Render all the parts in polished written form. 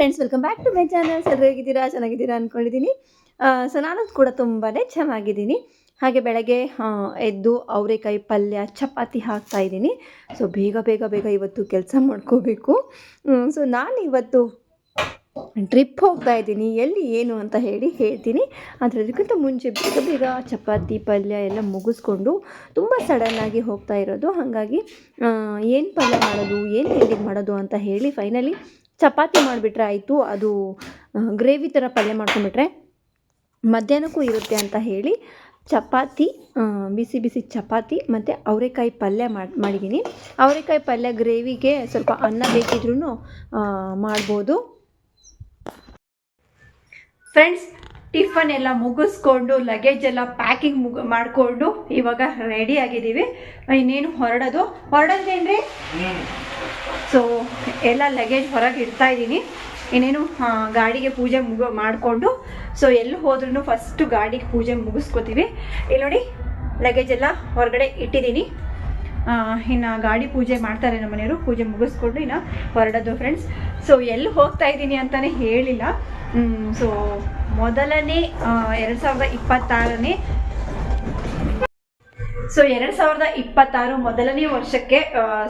Friends, welcome back to my channels. ಎಲ್ಲರೂ ಹೇಗಿದ್ದೀರಾ? ಚೆನ್ನಾಗಿದ್ದೀರಾ ಅಂದ್ಕೊಂಡಿದ್ದೀನಿ. ಸೊ ನಾನು ಕೂಡ ತುಂಬಾ ಚೆನ್ನಾಗಿದ್ದೀನಿ. ಹಾಗೆ ಬೆಳಗ್ಗೆ ಎದ್ದು ಅವರೆಕಾಯಿ ಪಲ್ಯ ಚಪಾತಿ ಹಾಕ್ತಾಯಿದ್ದೀನಿ. ಸೊ ಬೇಗ ಬೇಗ ಬೇಗ ಇವತ್ತು ಕೆಲಸ ಮಾಡ್ಕೋಬೇಕು. ಸೊ ನಾನು ಇವತ್ತು ಟ್ರಿಪ್ ಹೋಗ್ತಾ ಇದ್ದೀನಿ. ಎಲ್ಲಿ ಏನು ಅಂತ ಹೇಳ್ತೀನಿ. ಅದಕ್ಕಿಂತ ಮುಂಚೆ ಬೇಗ ಬೇಗ ಚಪಾತಿ ಪಲ್ಯ ಎಲ್ಲ ಮುಗಿಸ್ಕೊಂಡು ತುಂಬ ಸಡನ್ನಾಗಿ ಹೋಗ್ತಾ ಇರೋದು. ಹಾಗಾಗಿ ಏನು ಪಲ್ಯ ಮಾಡೋದು, ಏನು ತಿಂಡಿ ಮಾಡೋದು ಅಂತ ಹೇಳಿ ಫೈನಲಿ ಚಪಾತಿ ಮಾಡಿಬಿಟ್ರೆ ಆಯಿತು. ಅದು ಗ್ರೇವಿ ಥರ ಪಲ್ಯ ಮಾಡ್ಕೊಂಬಿಟ್ರೆ ಮಧ್ಯಾಹ್ನಕ್ಕೂ ಇರುತ್ತೆ ಅಂತ ಹೇಳಿ ಚಪಾತಿ, ಬಿಸಿ ಬಿಸಿ ಚಪಾತಿ ಮತ್ತು ಅವರೆಕಾಯಿ ಪಲ್ಯ ಮಾಡಿದ್ದೀನಿ. ಅವರೆಕಾಯಿ ಪಲ್ಯ ಗ್ರೇವಿಗೆ ಸ್ವಲ್ಪ ಅನ್ನ ಬೇಕಿದ್ರೂ ಮಾಡ್ಬೋದು. ಫ್ರೆಂಡ್ಸ್, ಟಿಫನ್ ಎಲ್ಲ ಮುಗಿಸ್ಕೊಂಡು ಲಗೇಜ್ ಎಲ್ಲ ಪ್ಯಾಕಿಂಗ್ ಮಾಡಿಕೊಂಡು ಇವಾಗ ರೆಡಿ ಆಗಿದ್ದೀವಿ. ಇನ್ನೇನು ಹೊರಡೋದೇನ್ರಿ. ಸೊ ಎಲ್ಲ ಲಗೇಜ್ ಹೊರಗೆ ಇಡ್ತಾ ಇದ್ದೀನಿ. ಇನ್ನೇನು ಗಾಡಿಗೆ ಪೂಜೆ ಮಾಡಿಕೊಂಡು ಸೊ ಎಲ್ಲಿ ಹೋದ್ರೂ ಫಸ್ಟು ಗಾಡಿಗೆ ಪೂಜೆ ಮುಗಿಸ್ಕೋತೀವಿ. ಇಲ್ಲಿ ನೋಡಿ, ಲಗೇಜ್ ಎಲ್ಲ ಹೊರಗಡೆ ಇಟ್ಟಿದ್ದೀನಿ. ಇನ್ನು ಗಾಡಿ ಪೂಜೆ ಮಾಡ್ತಾರೆ ನಮ್ಮ ಮನೆಯವರು. ಪೂಜೆ ಮುಗಿಸ್ಕೊಂಡು ಇನ್ನು ಹೊರಡೋದು ಫ್ರೆಂಡ್ಸ್. ಸೊ ಎಲ್ಲಿ ಹೋಗ್ತಾ ಇದ್ದೀನಿ ಅಂತಲೇ ಹೇಳಿಲ್ಲ. ಸೊ ಮೊದಲನೇ 2026ನೇ ಸೊ 2026 ಮೊದಲನೇ ವರ್ಷಕ್ಕೆ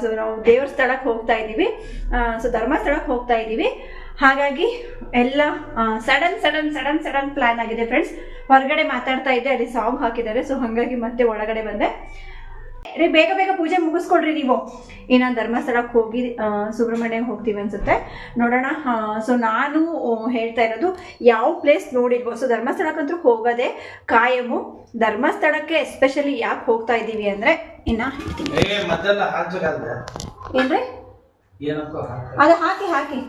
ಸೊ ನಾವು ದೇವ್ರ ಸ್ಥಳಕ್ಕೆ ಹೋಗ್ತಾ ಇದ್ದೀವಿ. ಸೊ ಧರ್ಮಸ್ಥಳಕ್ಕೆ ಹೋಗ್ತಾ ಇದ್ದೀವಿ. ಹಾಗಾಗಿ ಎಲ್ಲ ಸಡನ್ ಪ್ಲಾನ್ ಆಗಿದೆ ಫ್ರೆಂಡ್ಸ್. ಹೊರಗಡೆ ಮಾತಾಡ್ತಾ ಇದ್ದೆ, ಅಲ್ಲಿ ಸಾಂಗ್ ಹಾಕಿದ್ದಾರೆ. ಸೊ ಹಾಗಾಗಿ ಮತ್ತೆ ಒಳಗಡೆ ಬಂದೆ. ಬೇಗ ಬೇಗ ಪೂಜೆ ಮುಗಿಸ್ಕೊಡ್ರಿ ನೀವು. ಇನ್ನು ಧರ್ಮಸ್ಥಳಕ್ಕೆ ಹೋಗಿ ಸುಬ್ರಹ್ಮಣ್ಯ ಹೋಗ್ತೀವಿ ಅನ್ಸುತ್ತೆ, ನೋಡೋಣ. ಸೊ ನಾನು ಹೇಳ್ತಾ ಇರೋದು ಯಾವ ಪ್ಲೇಸ್ ನೋಡಿಲ್ವೋ. ಸೊ ಧರ್ಮಸ್ಥಳಕ್ಕಂತೂ ಹೋಗೋದೆ ಕಾಯಮು. ಧರ್ಮಸ್ಥಳಕ್ಕೆ ಎಸ್ಪೆಷಲಿ ಯಾಕೆ ಹೋಗ್ತಾ ಇದ್ದೀವಿ ಅಂದರೆ ಏನ್ರಿ ಅದು ಹಾಕಿ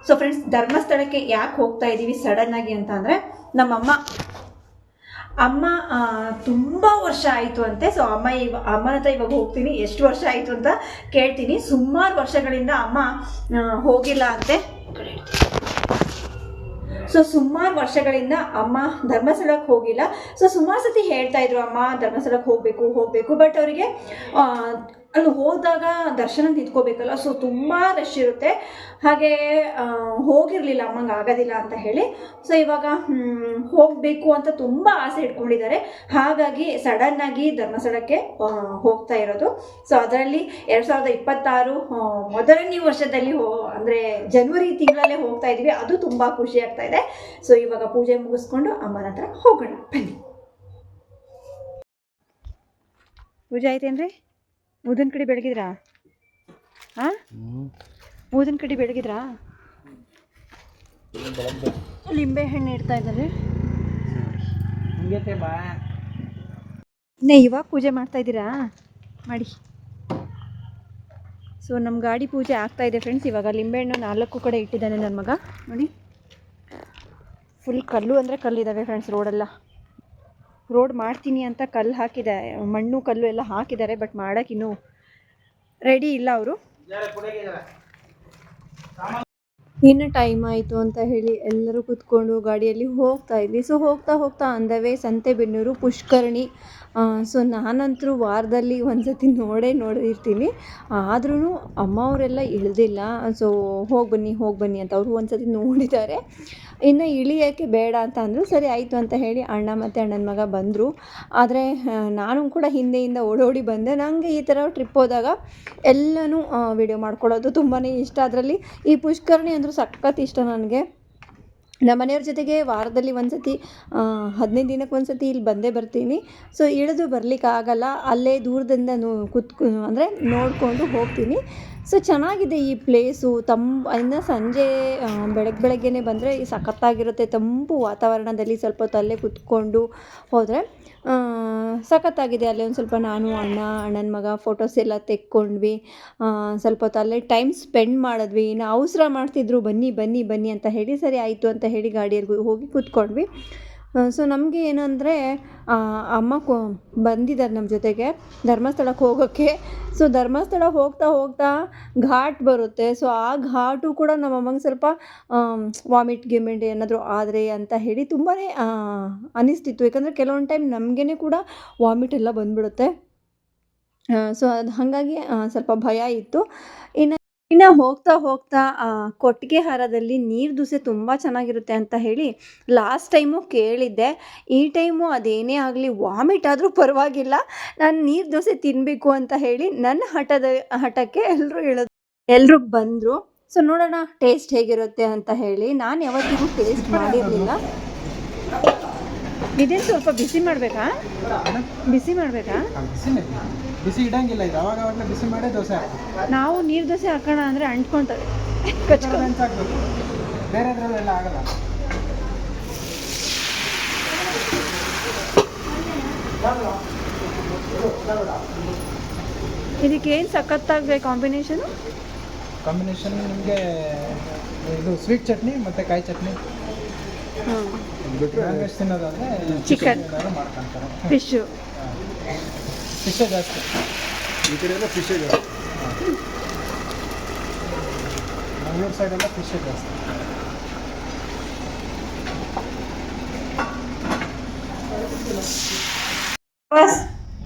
ಸೊ ಫ್ರೆಂಡ್ಸ್, ಧರ್ಮಸ್ಥಳಕ್ಕೆ ಯಾಕೆ ಹೋಗ್ತಾ ಇದ್ದೀವಿ ಸಡನ್ ಆಗಿ ಅಂತ ಅಂದರೆ ಅಮ್ಮ ತುಂಬ ವರ್ಷ ಆಯಿತು ಅಂತೆ. ಸೊ ಅಮ್ಮನ ಹತ್ರ ಇವಾಗ ಹೋಗ್ತೀನಿ. ಎಷ್ಟು ವರ್ಷ ಆಯಿತು ಅಂತ ಕೇಳ್ತೀನಿ. ಸುಮಾರು ವರ್ಷಗಳಿಂದ ಅಮ್ಮ ಹೋಗಿಲ್ಲ ಅಂತೆ. ಸೊ ಸುಮಾರು ವರ್ಷಗಳಿಂದ ಅಮ್ಮ ಧರ್ಮಸ್ಥಳಕ್ಕೆ ಹೋಗಿಲ್ಲ. ಸೊ ಸುಮಾರು ಸತಿ ಹೇಳ್ತಾ ಇದ್ರು, ಅಮ್ಮ ಧರ್ಮಸ್ಥಳಕ್ಕೆ ಹೋಗಬೇಕು. ಬಟ್ ಅವರಿಗೆ ಅಲ್ಲಿ ಹೋದಾಗ ದರ್ಶನ ನಿಂತ್ಕೋಬೇಕಲ್ಲ. ಸೊ ತುಂಬ ರಶ್ ಇರುತ್ತೆ. ಹಾಗೆ ಹೋಗಿರಲಿಲ್ಲ, ಅಮ್ಮಂಗೆ ಆಗೋದಿಲ್ಲ ಅಂತ ಹೇಳಿ. ಸೊ ಇವಾಗ ಹೋಗಬೇಕು ಅಂತ ತುಂಬ ಆಸೆ ಇಟ್ಕೊಂಡಿದ್ದಾರೆ. ಹಾಗಾಗಿ ಸಡನ್ನಾಗಿ ಧರ್ಮಸ್ಥಳಕ್ಕೆ ಹೋಗ್ತಾ ಇರೋದು. ಸೊ ಅದರಲ್ಲಿ 2026 ಮೊದಲನೇ ವರ್ಷದಲ್ಲಿ ಅಂದರೆ ಜನವರಿ ತಿಂಗಳಲ್ಲೇ ಹೋಗ್ತಾ ಇದ್ವಿ. ಅದು ತುಂಬ ಖುಷಿ ಆಗ್ತಾ ಇದೆ. ಸೊ ಇವಾಗ ಪೂಜೆ ಮುಗಿಸ್ಕೊಂಡು ಅಮ್ಮನ ಹತ್ರ ಹೋಗೋಣ ಬನ್ನಿ. ಪೂಜೆ ಆಯ್ತೇನ್ರಿ? ಊದಿನ ಕಡೆ ಬೆಳಗಿದ್ರಾ? ಊದಿನ ಕಡೆ ಬೆಳಗಿದ್ರಾ? ಲಿಂಬೆ ಹಣ್ಣು ಇಡ್ತಾ ಇದ್ದಾರೆ. ಇವಾಗ ಪೂಜೆ ಮಾಡ್ತಾ ಇದ್ದೀರಾ? ಮಾಡಿ. ಸೊ ನಮ್ಮ ಗಾಡಿ ಪೂಜೆ ಆಗ್ತಾ ಇದೆ ಫ್ರೆಂಡ್ಸ್. ಇವಾಗ ಲಿಂಬೆಹಣ್ಣು 4 ಕಡೆ ಇಟ್ಟಿದ್ದಾನೆ ನನ್ನ ಮಗ. ನೋಡಿ, ಫುಲ್ ಕಲ್ಲು ಅಂದರೆ ಕಲ್ಲಿದ್ದಾವೆ ಫ್ರೆಂಡ್ಸ್. ರೋಡ್ ಮಾಡ್ತೀನಿ ಅಂತ ಕಲ್ಲು ಹಾಕಿದೆ, ಮಣ್ಣು ಕಲ್ಲು ಎಲ್ಲ ಹಾಕಿದ್ದಾರೆ. ಬಟ್ ಮಾಡೋಕೆ ಇನ್ನೂ ರೆಡಿ ಇಲ್ಲ ಅವರು. ಇನ್ನು ಟೈಮ್ ಆಯಿತು ಅಂತ ಹೇಳಿ ಎಲ್ಲರೂ ಕೂತ್ಕೊಂಡು ಗಾಡಿಯಲ್ಲಿ ಹೋಗ್ತಾ ಇದ್ವಿ. ಸೊ ಹೋಗ್ತಾ ಅಂದವೇ ಸಂತೆಬೆನ್ನೂರು ಪುಷ್ಕರಣಿ. ಸೊ ನಾನಂತರೂ ವಾರದಲ್ಲಿ ಒಂದ್ಸತಿ ನೋಡಿರ್ತೀನಿ. ಆದ್ರೂ ಅಮ್ಮ ಅವರೆಲ್ಲ ಇಳಿದಿಲ್ಲ. ಸೊ ಹೋಗಿ ಬನ್ನಿ ಅಂತ ಅವರು ಒಂದ್ಸತಿ ನೋಡಿದ್ದಾರೆ. ಇನ್ನು ಇಳಿಯೋಕ್ಕೆ ಬೇಡ ಅಂತ ಅಂದರು. ಸರಿ ಆಯಿತು ಅಂತ ಹೇಳಿ ಅಣ್ಣ ಮತ್ತು ಅಣ್ಣನ ಮಗ ಬಂದರು. ಆದರೆ ನಾನು ಕೂಡ ಹಿಂದೆಯಿಂದ ಓಡೋಡಿ ಬಂದೆ. ನನಗೆ ಈ ಥರ ಟ್ರಿಪ್ ಹೋದಾಗ ಎಲ್ಲನೂ ವಿಡಿಯೋ ಮಾಡ್ಕೊಳ್ಳೋದು ತುಂಬಾ ಇಷ್ಟ. ಅದರಲ್ಲಿ ಈ ಪುಷ್ಕರಣಿ ಅಂದರೂ ಸಖತ್ ಇಷ್ಟ ನನಗೆ. ನಮ್ಮ ಮನೆಯವ್ರ ಜೊತೆಗೆ ವಾರದಲ್ಲಿ ಒಂದ್ಸತಿ 15 ದಿನಕ್ಕೆ ಒಂದ್ಸತಿ ಇಲ್ಲಿ ಬಂದೇ ಬರ್ತೀನಿ. ಸೊ ಇಳಿದು ಬರಲಿಕ್ಕಾಗಲ್ಲ, ಅಲ್ಲೇ ದೂರದಿಂದ ಅಂದರೆ ನೋಡಿಕೊಂಡು ಹೋಗ್ತೀನಿ. ಸೊ ಚೆನ್ನಾಗಿದೆ ಈ ಪ್ಲೇಸು. ಇನ್ನು ಸಂಜೆ ಬೆಳಗ್ಗೆನೇ ಬಂದರೆ ಸಖತ್ತಾಗಿರುತ್ತೆ. ತಂಪು ವಾತಾವರಣದಲ್ಲಿ ಸ್ವಲ್ಪ ಹೊತ್ತು ಅಲ್ಲೇ ಕೂತ್ಕೊಂಡು ಹೋದರೆ ಸಖತ್ತಾಗಿದೆ. ಅಲ್ಲೇ ಒಂದು ಸ್ವಲ್ಪ ನಾನು ಅಣ್ಣನ ಮಗ ಫೋಟೋಸ್ ಎಲ್ಲ ತೆಕ್ಕೊಂಡ್ವಿ. ಸ್ವಲ್ಪ ಹೊತ್ತು ಅಲ್ಲೇ ಟೈಮ್ ಸ್ಪೆಂಡ್ ಮಾಡಿದ್ವಿ. ಇನ್ನು ಅವಸರ ಮಾಡ್ತಿದ್ರು, ಬನ್ನಿ ಅಂತ ಹೇಳಿ. ಸರಿ ಆಯಿತು ಅಂತ ಹೇಳಿ ಗಾಡಿಯಲ್ಲಿ ಹೋಗಿ ಕೂತ್ಕೊಂಡ್ವಿ. ಸೊ ನಮಗೆ ಏನಂದರೆ ಅಮ್ಮ ಬಂದಿದ್ದಾರೆ ನಮ್ಮ ಜೊತೆಗೆ ಧರ್ಮಸ್ಥಳಕ್ಕೆ ಹೋಗೋಕ್ಕೆ. ಸೊ ಧರ್ಮಸ್ಥಳ ಹೋಗ್ತಾ ಘಾಟ್ ಬರುತ್ತೆ. ಸೊ ಆ ಘಾಟು ಕೂಡ ನಮ್ಮ ಅಮ್ಮಂಗೆ ಸ್ವಲ್ಪ ವಾಮಿಟ್ ಏನಾದರೂ ಆದರೆ ಅಂತ ಹೇಳಿ ತುಂಬಾ ಅನಿಸ್ತಿತ್ತು. ಯಾಕಂದರೆ ಕೆಲವೊಂದು ಟೈಮ್ ನಮಗೇ ಕೂಡ ವಾಮಿಟ್ ಎಲ್ಲ ಬಂದುಬಿಡುತ್ತೆ. ಸೊ ಅದು ಹಾಗಾಗಿ ಸ್ವಲ್ಪ ಭಯ ಇತ್ತು. ಇನ್ನು ಇನ್ನು ಹೋಗ್ತಾ ಹೋಗ್ತಾ ಕೊಟ್ಟಿಗೆ ಹಾರದಲ್ಲಿ ನೀರು ದೋಸೆ ತುಂಬ ಚೆನ್ನಾಗಿರುತ್ತೆ ಅಂತ ಹೇಳಿ ಲಾಸ್ಟ್ ಟೈಮು ಕೇಳಿದ್ದೆ. ಈ ಟೈಮು ಅದೇನೇ ಆಗಲಿ ವಾಮಿಟ್ ಆದರೂ ಪರವಾಗಿಲ್ಲ, ನಾನು ನೀರು ದೋಸೆ ತಿನ್ನಬೇಕು ಅಂತ ಹೇಳಿ ನನ್ನ ಹಠಕ್ಕೆ ಎಲ್ಲರೂ ಬಂದರು. ಸೊ ನೋಡೋಣ ಟೇಸ್ಟ್ ಹೇಗಿರುತ್ತೆ ಅಂತ ಹೇಳಿ. ನಾನು ಯಾವತ್ತಿಗೂ ಟೇಸ್ಟ್ ಮಾಡಿರಲಿಲ್ಲ. ಇದೇನು ಸ್ವಲ್ಪ ಬಿಸಿ ಮಾಡಬೇಕಾ? ಬಿಸಿ ಮಾಡಬೇಕಾ? ಬಿಸಿ ಇಡಂಗಿಲ್ಲ, ಇದು ಅವಾಗ ಅವಾಗಲೇ ಬಿಸಿ ಮಾಡೇ ದೋಸೆ ಹಾಕ್ಬೇಕು. ನಾವು ನೀರು ದೋಸೆ ಹಾಕೋಣ ಅಂದರೆ ಅಂಟ್ಕೊಳ್ತವೆ, ಹಾಕ್ಬೇಕು, ಬೇರೆದ್ರಲ್ಲೆಲ್ಲ ಆಗಲ್ಲ. ಇದಕ್ಕೇನು ಸಖತ್ತಾಗಬೇಕು ಕಾಂಬಿನೇಷನು? ಕಾಂಬಿನೇಷನ್ ನಿಮಗೆ ಇದು ಸ್ವೀಟ್ ಚಟ್ನಿ ಮತ್ತು ಕಾಯಿ ಚಟ್ನಿ. ನಾನ್ ವೆಜ್ ತಿನ್ನೋದಾದರೆ ಚಿಕನ್, ಮಾಡ್ಕೊಳ್ತಾರೆ. ಫಿಶ್ಶು ಫಿಶೇ ಜಾಸ್ತಿ ಈ ಕಡೆ ಎಲ್ಲ, ಫಿಶೇ ಜಾಸ್ತಿ. ಮಂಗಳೂರು ಸೈಡೆಲ್ಲ ಫಿಶೇ ಜಾಸ್ತಿ. ಬಸ್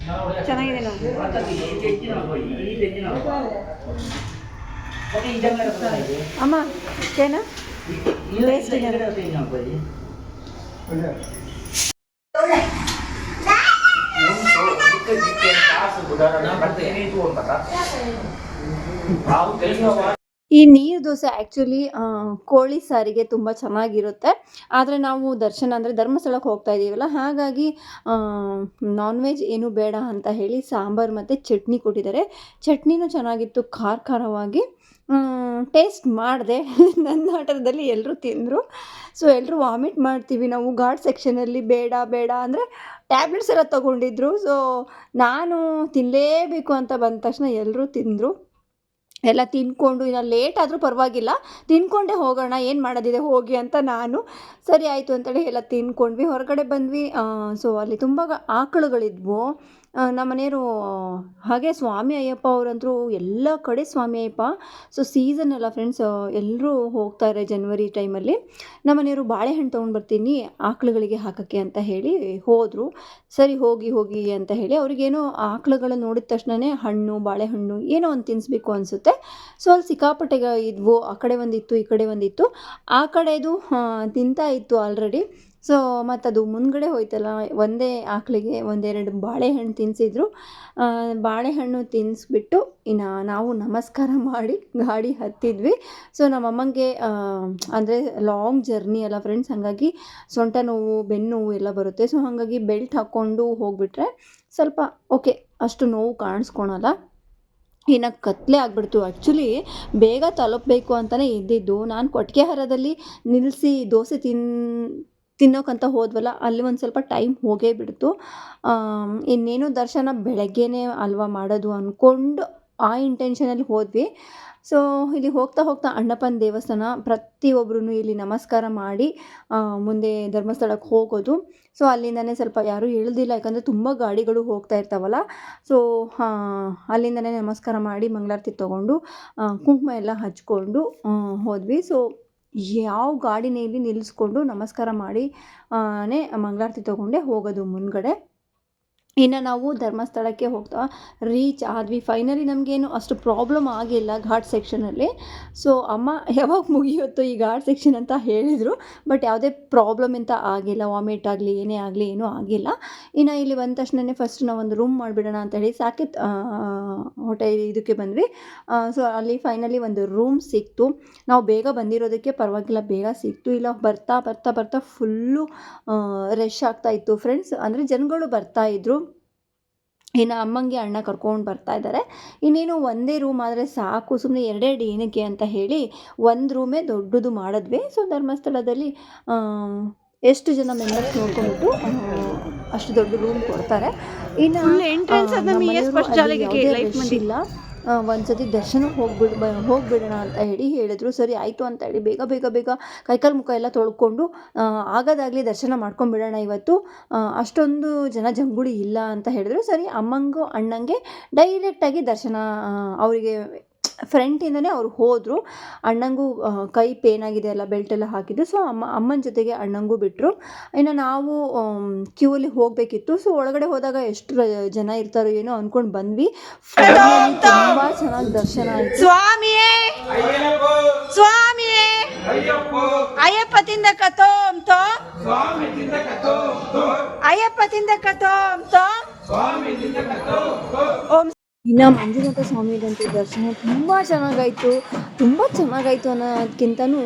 ಚೆನ್ನಾಗಿದೆ ನೋಡಿ. ಅಮ್ಮ ಏನ ಟೇಸ್ಟ್ ಇದೆ? ಈ ನೀರು ದೋಸೆ ಆ್ಯಕ್ಚುಲಿ ಕೋಳಿ ಸಾರಿಗೆ ತುಂಬ ಚೆನ್ನಾಗಿರುತ್ತೆ. ಆದರೆ ನಾವು ದರ್ಶನ ಅಂದರೆ ಧರ್ಮಸ್ಥಳಕ್ಕೆ ಹೋಗ್ತಾ ಇದ್ದೀವಲ್ಲ, ಹಾಗಾಗಿ ನಾನ್ ವೆಜ್ ಏನೂ ಬೇಡ ಅಂತ ಹೇಳಿ ಸಾಂಬಾರು ಮತ್ತು ಚಟ್ನಿ ಕೊಟ್ಟಿದ್ದಾರೆ. ಚಟ್ನಿನೂ ಚೆನ್ನಾಗಿತ್ತು, ಖಾರ ಖಾರವಾಗಿ. ಟೇಸ್ಟ್ ಮಾಡಿದೆ. ನನ್ನ ಆಟದಲ್ಲಿ ಎಲ್ಲರೂ ತಿಂದರು. ಸೊ ಎಲ್ಲರೂ ವಾಮಿಟ್ ಮಾಡ್ತೀವಿ ನಾವು ಘಾಟ್ ಸೆಕ್ಷನಲ್ಲಿ, ಬೇಡ ಬೇಡ ಅಂದರೆ ಟ್ಯಾಬ್ಲೆಟ್ಸ್ ಎಲ್ಲ ತೊಗೊಂಡಿದ್ರು. ಸೊ ನಾನು ತಿನ್ನಲೇಬೇಕು ಅಂತ ಬಂದ ತಕ್ಷಣ ಎಲ್ಲರೂ ತಿಂದರು. ಎಲ್ಲ ತಿಂದ್ಕೊಂಡು ಇನ್ನು ಲೇಟ್ ಆದರೂ ಪರವಾಗಿಲ್ಲ, ತಿಂದ್ಕೊಂಡೇ ಹೋಗೋಣ, ಏನು ಮಾಡೋದಿದೆ ಹೋಗಿ ಅಂತ ನಾನು ಸರಿ ಆಯಿತು ಅಂತೇಳಿ ಎಲ್ಲ ತಿಂದ್ಕೊಂಡ್ವಿ. ಹೊರಗಡೆ ಬಂದ್ವಿ. ಸೊ ಅಲ್ಲಿ ತುಂಬ ಆಕಳುಗಳಿದ್ವು. ನಮ್ಮ ಮನೆಯವರು ಹಾಗೆ ಸ್ವಾಮಿ ಅಯ್ಯಪ್ಪ ಅವರಂತರೂ ಎಲ್ಲ ಕಡೆ ಸ್ವಾಮಿ ಅಯ್ಯಪ್ಪ. ಸೊ ಸೀಸನ್ ಅಲ್ಲ ಫ್ರೆಂಡ್ಸ್, ಎಲ್ಲರೂ ಹೋಗ್ತಾರೆ ಜನವರಿ ಟೈಮಲ್ಲಿ. ನಮ್ಮ ಮನೆಯವರು ಬಾಳೆಹಣ್ಣು ತೊಗೊಂಡು ಬರ್ತೀನಿ ಆಕಳುಗಳಿಗೆ ಹಾಕೋಕ್ಕೆ ಅಂತ ಹೇಳಿ ಹೋದರು. ಸರಿ ಹೋಗಿ ಹೋಗಿ ಅಂತ ಹೇಳಿ ಅವ್ರಿಗೇನೋ ಆಕಳುಗಳು ನೋಡಿದ ತಕ್ಷಣವೇ ಹಣ್ಣು, ಬಾಳೆಹಣ್ಣು ಏನೋ ಒಂದು ತಿನ್ನಿಸ್ಬೇಕು ಅನಿಸುತ್ತೆ. ಸೊ ಅಲ್ಲಿ ಸಿಕ್ಕಾಪಟ್ಟೆ ಇದ್ವು. ಆ ಕಡೆ ಒಂದಿತ್ತು, ಈ ಕಡೆ ಒಂದಿತ್ತು. ಆ ಕಡೆದು ತಿಂತಾ ಇತ್ತು ಆಲ್ರೆಡಿ. ಸೊ ಮತ್ತದು ಮುಂದ್ಗಡೆ ಹೋಯ್ತಲ್ಲ, ಒಂದೇ ಆಕಳಿಗೆ ಒಂದೆರಡು ಬಾಳೆಹಣ್ಣು ತಿನ್ನಿಸಿದ್ರು. ಬಾಳೆಹಣ್ಣು ತಿನ್ನಿಸ್ಬಿಟ್ಟು ಇನ್ನು ನಾವು ನಮಸ್ಕಾರ ಮಾಡಿ ಗಾಡಿ ಹತ್ತಿದ್ವಿ. ಸೊ ನಮ್ಮಮ್ಮಂಗೆ ಅಂದರೆ ಲಾಂಗ್ ಜರ್ನಿ ಅಲ್ಲ ಫ್ರೆಂಡ್ಸ್, ಹಾಗಾಗಿ ಸೊಂಟ ನೋವು, ಬೆನ್ನು ನೋವು ಎಲ್ಲ ಬರುತ್ತೆ. ಸೊ ಹಾಗಾಗಿ ಬೆಲ್ಟ್ ಹಾಕ್ಕೊಂಡು ಹೋಗಿಬಿಟ್ರೆ ಸ್ವಲ್ಪ ಓಕೆ, ಅಷ್ಟು ನೋವು ಕಾಣಿಸ್ಕೊಳಲ್ಲ. ಇನ್ನು ಕತ್ಲೆ ಆಗಿಬಿಡ್ತು. ಆ್ಯಕ್ಚುಲಿ ಬೇಗ ತಲುಪಬೇಕು ಅಂತಲೇ ಇದ್ದಿದ್ದು. ನಾನು ಕೊಟ್ಟಿಗೆ ಹಾರದಲ್ಲಿ ನಿಲ್ಲಿಸಿ ದೋಸೆ ತಿನ್ನೋಕ್ಕಂತ ಹೋದ್ವಲ್ಲ, ಅಲ್ಲಿ ಒಂದು ಸ್ವಲ್ಪ ಟೈಮ್ ಹೋಗೇ ಬಿಡ್ತು. ಇನ್ನೇನು ದರ್ಶನ ಬೆಳಗ್ಗೆನೇ ಅಲ್ವಾ ಮಾಡೋದು ಅಂದ್ಕೊಂಡು ಆ ಇಂಟೆನ್ಷನಲ್ಲಿ ಹೋದ್ವಿ. ಸೊ ಇಲ್ಲಿ ಹೋಗ್ತಾ ಹೋಗ್ತಾ ಅಣ್ಣಪ್ಪನ ದೇವಸ್ಥಾನ, ಪ್ರತಿಯೊಬ್ಬರೂ ಇಲ್ಲಿ ನಮಸ್ಕಾರ ಮಾಡಿ ಮುಂದೆ ಧರ್ಮಸ್ಥಳಕ್ಕೆ ಹೋಗೋದು. ಸೊ ಅಲ್ಲಿಂದನೇ ಸ್ವಲ್ಪ ಯಾರೂ ಇಳಿದಿಲ್ಲ, ಯಾಕಂದರೆ ತುಂಬ ಗಾಡಿಗಳು ಹೋಗ್ತಾ ಇರ್ತಾವಲ್ಲ. ಸೊ ಅಲ್ಲಿಂದನೇ ನಮಸ್ಕಾರ ಮಾಡಿ ಮಂಗಳಾರತಿ ತೊಗೊಂಡು ಕುಂಕುಮ ಎಲ್ಲ ಹಚ್ಕೊಂಡು ಹೋದ್ವಿ. ಸೊ ಯಾವ ಗಾಡಿನೇ ಇಲ್ಲಿ ನಿಲ್ಲಿಸ್ಕೊಂಡು ನಮಸ್ಕಾರ ಮಾಡಿ ಮಂಗಳಾರತಿ ತೊಗೊಂಡೇ ಹೋಗೋದು ಮುಂದ್ಗಡೆ. ಇನ್ನು ನಾವು ಧರ್ಮಸ್ಥಳಕ್ಕೆ ಹೋಗ್ತಾ ರೀಚ್ ಆದ್ವಿ. ಫೈನಲಿ ನಮಗೇನು ಅಷ್ಟು ಪ್ರಾಬ್ಲಮ್ ಆಗಿಲ್ಲ ಘಾಟ್ ಸೆಕ್ಷನಲ್ಲಿ. ಸೊ ಅಮ್ಮ ಯಾವಾಗ ಮುಗಿಯುತ್ತೋ ಈ ಘಾಟ್ ಸೆಕ್ಷನ್ ಅಂತ ಹೇಳಿದರು, ಬಟ್ ಯಾವುದೇ ಪ್ರಾಬ್ಲಮ್ ಅಂತ ಆಗಿಲ್ಲ. ವಾಮಿಟ್ ಆಗಲಿ ಏನೇ ಆಗಲಿ ಏನೂ ಆಗಿಲ್ಲ. ಇನ್ನು ಇಲ್ಲಿ ಬಂದ ತಕ್ಷಣವೇ ಫಸ್ಟ್ ನಾವೊಂದು ರೂಮ್ ಮಾಡಿಬಿಡೋಣ ಅಂತೇಳಿ ಸಾಕಿತ್ ಹೋಟೆಲ್ ಇದಕ್ಕೆ ಬಂದ್ವಿ. ಸೊ ಅಲ್ಲಿ ಫೈನಲಿ ಒಂದು ರೂಮ್ ಸಿಕ್ತು. ನಾವು ಬೇಗ ಬಂದಿರೋದಕ್ಕೆ ಪರವಾಗಿಲ್ಲ, ಬೇಗ ಸಿಕ್ತು. ಇಲ್ಲ ಬರ್ತಾ ಬರ್ತಾ ಬರ್ತಾ ಫುಲ್ಲು ರಶ್ ಆಗ್ತಾಯಿತ್ತು ಫ್ರೆಂಡ್ಸ್, ಅಂದರೆ ಜನಗಳು ಬರ್ತಾಯಿದ್ರು. ಇನ್ನು ಅಮ್ಮಂಗೆ ಅಣ್ಣ ಕರ್ಕೊಂಡು ಬರ್ತಾ ಇದ್ದಾರೆ. ಇನ್ನೇನು ಒಂದೇ ರೂಮ್ ಆದರೆ ಸಾಕು, ಸುಮ್ಮನೆ ಎರಡೆರಡು ಏನಕ್ಕೆ ಅಂತ ಹೇಳಿ ಒಂದು ರೂಮೇ ದೊಡ್ಡದು ಮಾಡಿದ್ವಿ. ಸೊ ಧರ್ಮಸ್ಥಳದಲ್ಲಿ ಎಷ್ಟು ಜನ ಮೆಂಬರ್ಸ್ ನೋಡ್ಕೊಂಡ್ಬಿಟ್ಟು ಅಷ್ಟು ದೊಡ್ಡ ರೂಮ್ ಕೊಡ್ತಾರೆ. ಇನ್ನು ಇಲ್ಲ, ಒಂದು ಸತಿ ದರ್ಶನಕ್ಕೆ ಹೋಗ್ಬಿಡೋಣ ಅಂತ ಹೇಳಿದರು. ಸರಿ ಆಯಿತು ಅಂತ ಹೇಳಿ ಬೇಗ ಬೇಗ ಬೇಗ ಕೈಕಾಲು ಮುಖ ಎಲ್ಲ ತೊಳ್ಕೊಂಡು ಆಗೋದಾಗಲಿ ದರ್ಶನ ಮಾಡ್ಕೊಂಬಿಡೋಣ ಇವತ್ತು, ಅಷ್ಟೊಂದು ಜಂಗುಳಿ ಇಲ್ಲ ಅಂತ ಹೇಳಿದ್ರು. ಸರಿ ಅಮ್ಮಂಗೂ ಅಣ್ಣಂಗೆ ಡೈರೆಕ್ಟಾಗಿ ದರ್ಶನ ಅವರಿಗೆ ಫ್ರಂಟಿಂದನೇ ಅವ್ರು ಹೋದರು. ಅಣ್ಣಂಗೂ ಕೈ ಪೇನ್ ಆಗಿದೆ ಅಲ್ಲ, ಬೆಲ್ಟೆಲ್ಲ ಹಾಕಿದ್ದು. ಸೊ ಅಮ್ಮನ ಜೊತೆಗೆ ಅಣ್ಣಂಗೂ ಬಿಟ್ಟರು. ಇನ್ನು ನಾವು ಕ್ಯೂಲಿ ಹೋಗಬೇಕಿತ್ತು. ಸೊ ಒಳಗಡೆ ಹೋದಾಗ ಎಷ್ಟು ಜನ ಇರ್ತಾರೋ ಏನೋ ಅಂದ್ಕೊಂಡು ಬಂದ್ವಿ. ತುಂಬ ಚೆನ್ನಾಗಿ ದರ್ಶನ ಆಯಿತು. ಸ್ವಾಮಿಯೇ ಸ್ವಾಮಿಯೇ ಅಯ್ಯಪ್ಪ ತಿಂದ ಕಥೋಂ ತೋ ಅಯ್ಯಪ್ಪ ತಿಂದ ಕಥೋಂ ತೋ ಓಂ. ಇನ್ನು ಮಂಜುನಾಥ ಸ್ವಾಮಿದಂತೂ ದರ್ಶನ ತುಂಬ ಚೆನ್ನಾಗಾಯಿತು ಅನ್ನೋದಕ್ಕಿಂತನೂ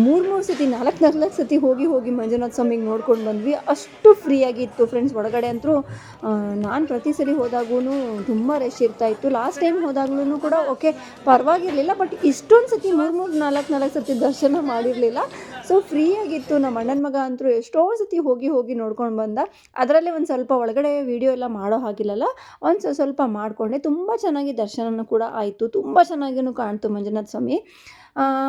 3 ಸತಿ 4 ಸತಿ ಹೋಗಿ ಮಂಜುನಾಥ ಸ್ವಾಮಿಗೆ ನೋಡ್ಕೊಂಡು ಬಂದ್ವಿ. ಅಷ್ಟು ಫ್ರೀಯಾಗಿತ್ತು ಫ್ರೆಂಡ್ಸ್. ಒಳಗಡೆ ಅಂತೂ ನಾನು ಪ್ರತಿ ಸರಿ ಹೋದಾಗೂ ತುಂಬ ರಶ್ ಇರ್ತಾಯಿತ್ತು. ಲಾಸ್ಟ್ ಟೈಮ್ ಹೋದಾಗ್ಲೂ ಕೂಡ ಓಕೆ ಪರವಾಗಿರಲಿಲ್ಲ. ಬಟ್ ಇಷ್ಟೊಂದು ಸತಿ 4 ಸತಿ ದರ್ಶನ ಮಾಡಿರಲಿಲ್ಲ. ಸೊ ಫ್ರೀಯಾಗಿತ್ತು. ನಮ್ಮ ಅಣ್ಣನ ಮಗ ಅಂತೂ ಎಷ್ಟೋ ಸತಿ ಹೋಗಿ ನೋಡ್ಕೊಂಡು ಬಂದ. ಅದರಲ್ಲೇ ಒಂದು ಸ್ವಲ್ಪ ಒಳಗಡೆ ವೀಡಿಯೋ ಎಲ್ಲ ಮಾಡೋ ಹಾಗಿಲ್ಲಲ್ಲ, ಒಂದು ಸ್ವಲ್ಪ ಮಾಡಿಕೊಂಡೆ. ತುಂಬ ಚೆನ್ನಾಗಿ ದರ್ಶನನೂ ಕೂಡ ಆಯಿತು. ತುಂಬ ಚೆನ್ನಾಗಿಯೂ ಕಾಣ್ತು ಮಂಜುನಾಥ ಸ್ವಾಮಿ.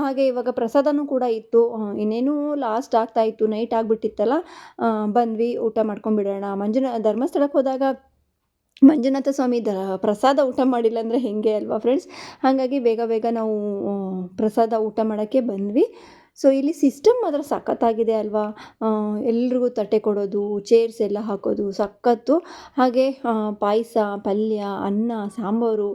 ಹಾಗೆ ಇವಾಗ ಪ್ರಸಾದನೂ ಕೂಡ ಇತ್ತು. ಇನ್ನೇನು ಲಾಸ್ಟ್ ಆಗ್ತಾಯಿತ್ತು, ನೈಟ್ ಆಗಿಬಿಟ್ಟಿತ್ತಲ್ಲ. ಬಂದ್ವಿ, ಊಟ ಮಾಡ್ಕೊಂಡ್ಬಿಡೋಣ. ಧರ್ಮಸ್ಥಳಕ್ಕೆ ಹೋದಾಗ ಮಂಜುನಾಥ ಸ್ವಾಮಿ ಪ್ರಸಾದ ಊಟ ಮಾಡಿಲ್ಲ ಅಂದರೆ ಹೇಗೆ ಅಲ್ವಾ ಫ್ರೆಂಡ್ಸ್. ಹಾಗಾಗಿ ಬೇಗ ನಾವು ಪ್ರಸಾದ ಊಟ ಮಾಡೋಕ್ಕೆ ಬಂದ್ವಿ. ಸೊ ಇಲ್ಲಿ ಸಿಸ್ಟಮ್ ಮಾತ್ರ ಸಖತ್ತಾಗಿದೆ ಅಲ್ವಾ. ಎಲ್ರಿಗೂ ತಟ್ಟೆ ಕೊಡೋದು, ಚೇರ್ಸ್ ಎಲ್ಲ ಹಾಕೋದು ಸಖತ್ತು. ಹಾಗೆ ಪಾಯಸ, ಪಲ್ಯ, ಅನ್ನ, ಸಾಂಬಾರು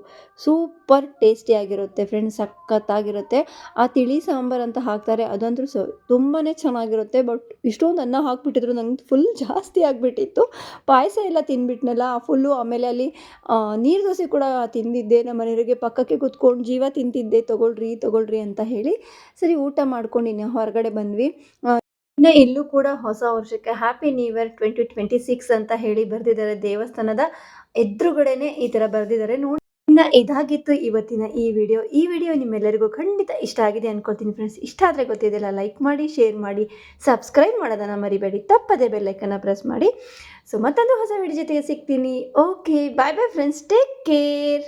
ಸೂಪರ್ ಟೇಸ್ಟಿಯಾಗಿರುತ್ತೆ ಫ್ರೆಂಡ್ಸ್, ಸಖತ್ತಾಗಿರುತ್ತೆ. ಆ ತಿಳಿ ಸಾಂಬಾರು ಅಂತ ಹಾಕ್ತಾರೆ, ಅದಂತೂ ತುಂಬಾ ಚೆನ್ನಾಗಿರುತ್ತೆ. ಬಟ್ ಇಷ್ಟೊಂದು ಅನ್ನ ಹಾಕ್ಬಿಟ್ಟಿದ್ರು, ನಂಗೆ ಫುಲ್ ಜಾಸ್ತಿ ಆಗಿಬಿಟ್ಟಿತ್ತು. ಪಾಯಸ ಎಲ್ಲ ತಿಂದ್ಬಿಟ್ನಲ್ಲ ಫುಲ್ಲು. ಆಮೇಲೆ ಅಲ್ಲಿ ನೀರು ದೋಸೆ ಕೂಡ ತಿಂದಿದ್ದೆ. ನಮ್ಮ ಮನೆಯವರಿಗೆ ಪಕ್ಕಕ್ಕೆ ಕೂತ್ಕೊಂಡು ಜೀವ ತಿಂತಿದ್ದೆ, ತೊಗೊಳ್ರಿ ಅಂತ ಹೇಳಿ. ಸರಿ ಊಟ ಮಾಡ್ಕೊಂಡು ಇನ್ನು ಹೊರಗಡೆ ಬಂದ್ವಿ. ಇನ್ನು ಇಲ್ಲೂ ಕೂಡ ಹೊಸ ವರ್ಷಕ್ಕೆ ಹ್ಯಾಪಿ ನ್ಯೂ ಇಯರ್ 2026 ಅಂತ ಹೇಳಿ ಬರೆದಿದ್ದಾರೆ. ದೇವಸ್ಥಾನದ ಎದುರುಗಡೆನೆ ಈ ಥರ ಬರೆದಿದ್ದಾರೆ ನೋಡಿ. ಇನ್ನು ಇದಾಗಿತ್ತು ಇವತ್ತಿನ ಈ ವಿಡಿಯೋ ನಿಮ್ಮೆಲ್ಲರಿಗೂ ಖಂಡಿತ ಇಷ್ಟ ಆಗಿದೆ ಅನ್ಕೊಳ್ತೀನಿ ಫ್ರೆಂಡ್ಸ್. ಇಷ್ಟ ಆದರೆ ಗೊತ್ತಿದೆಯಲ್ಲ, ಲೈಕ್ ಮಾಡಿ, ಶೇರ್ ಮಾಡಿ, ಸಬ್ಸ್ಕ್ರೈಬ್ ಮಾಡೋದನ್ನು ಮರಿಬೇಡಿ. ತಪ್ಪದೆ ಬೆಲ್ಲೈಕನ್ನ ಪ್ರೆಸ್ ಮಾಡಿ. ಸೊ ಮತ್ತೊಂದು ಹೊಸ ವಿಡಿಯೋ ಜೊತೆಗೆ ಸಿಗ್ತೀನಿ. Okay, bye friends, take care.